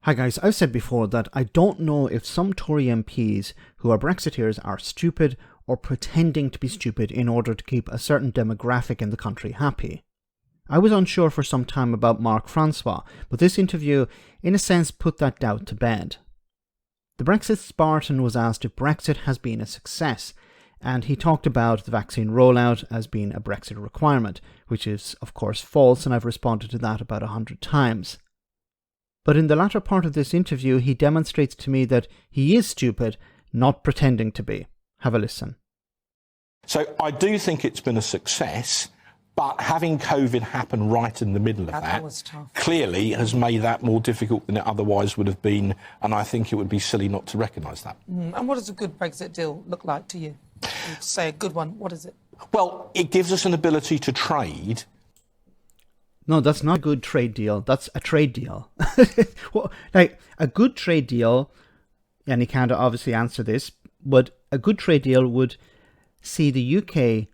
Hi guys, I've said before that I don't know if some Tory MPs who are Brexiteers are stupid or pretending to be stupid in order to keep a certain demographic in the country happy. I was unsure for some time about Francois, but this interview in a sense put that doubt to bed. The Brexit Spartan was asked if Brexit has been a success, and he talked about the vaccine rollout as being a Brexit requirement, which is of course false, and I've responded to that about 100 times. But in the latter part of this interview, he demonstrates to me that he is stupid, not pretending to be. Have a listen. So I do think it's been a success, but having COVID happen right in the middle of that was tough. Clearly has made that more difficult than it otherwise would have been, and I think it would be silly not to recognise that. And what does a good Brexit deal look like to you? You say a good one, what is it? Well, it gives us an ability to trade. No, that's not a good trade deal. That's a trade deal. Well, like a good trade deal, and he can't obviously answer this, but a good trade deal would see the UK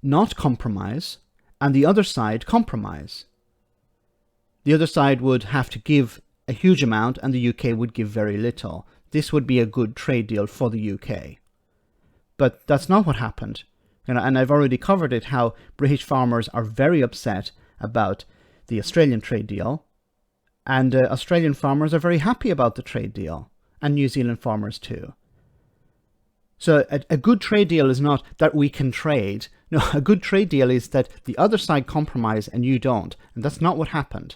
not compromise and the other side compromise. The other side would have to give a huge amount and the UK would give very little. This would be a good trade deal for the UK. But that's not what happened. And I've already covered it, how British farmers are very upset about the Australian trade deal, and Australian farmers are very happy about the trade deal, and New Zealand farmers too. So a good trade deal is not that we can trade. No, a good trade deal is that the other side compromise and you don't, and that's not what happened.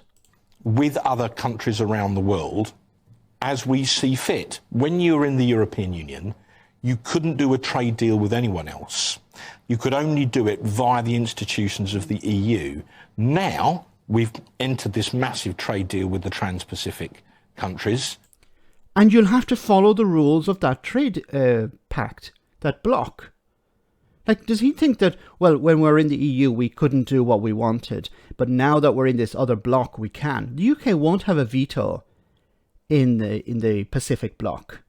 With other countries around the world, as we see fit. When you were in the European Union, you couldn't do a trade deal with anyone else. You could only do it via the institutions of the EU. Now, we've entered this massive trade deal with the Trans-Pacific countries. And you'll have to follow the rules of that trade pact, that bloc. Like, does he think that, well, when we're in the EU, we couldn't do what we wanted, but now that we're in this other bloc, we can? The UK won't have a veto in the Pacific bloc.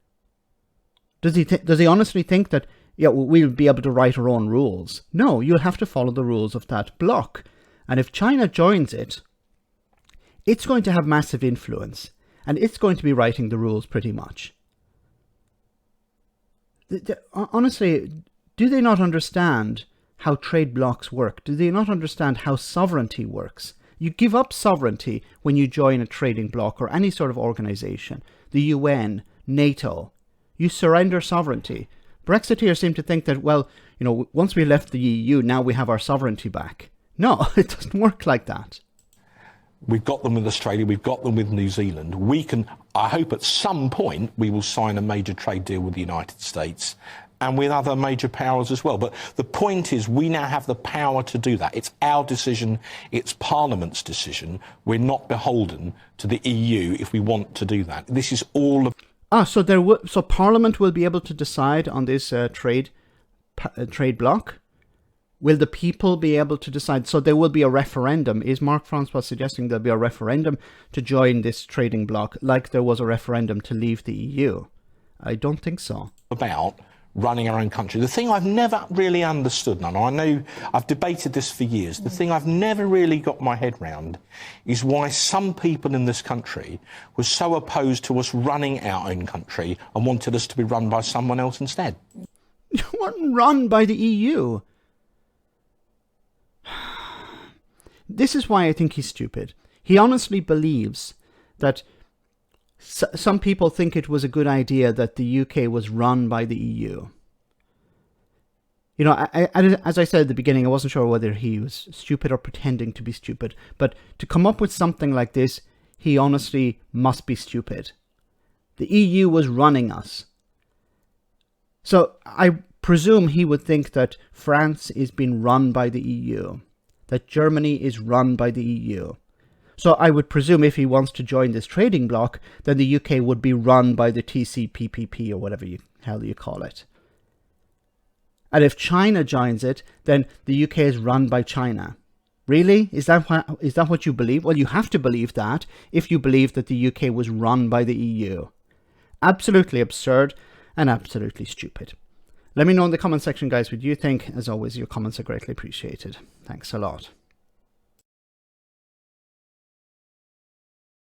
Does he honestly think that, yeah, we'll be able to write our own rules? No, you'll have to follow the rules of that bloc. And if China joins it, it's going to have massive influence, and it's going to be writing the rules pretty much. Honestly, do they not understand how trade blocs work? Do they not understand how sovereignty works? You give up sovereignty when you join a trading bloc or any sort of organization, the UN, NATO. You surrender sovereignty. Brexiteers seem to think that, well, you know, once we left the EU, now we have our sovereignty back. No, it doesn't work like that. We've got them with Australia, we've got them with New Zealand. We can, I hope at some point, we will sign a major trade deal with the United States and with other major powers as well. But the point is, we now have the power to do that. It's our decision, it's Parliament's decision. We're not beholden to the EU if we want to do that. This is all... So Parliament will be able to decide on this trade bloc? Will the people be able to decide? So there will be a referendum. Is Francois suggesting there'll be a referendum to join this trading bloc, like there was a referendum to leave the EU? I don't think so. About running our own country. The thing I've never really understood, and I know I've debated this for years, the thing I've never really got my head round is why some people in this country were so opposed to us running our own country and wanted us to be run by someone else instead. You weren't run by the EU. This is why I think he's stupid. He honestly believes that some people think it was a good idea that the UK was run by the EU. You know, as I said at the beginning, I wasn't sure whether he was stupid or pretending to be stupid. But to come up with something like this, he honestly must be stupid. The EU was running us. So I presume he would think that France is being run by the EU, that Germany is run by the EU. So I would presume if he wants to join this trading bloc, then the UK would be run by the TCPPP or whatever hell you call it. And if China joins it, then the UK is run by China. Really? Is that what you believe? Well, you have to believe that if you believe that the UK was run by the EU. Absolutely absurd and absolutely stupid. Let me know in the comment section, guys, what you think. As always, your comments are greatly appreciated. Thanks a lot.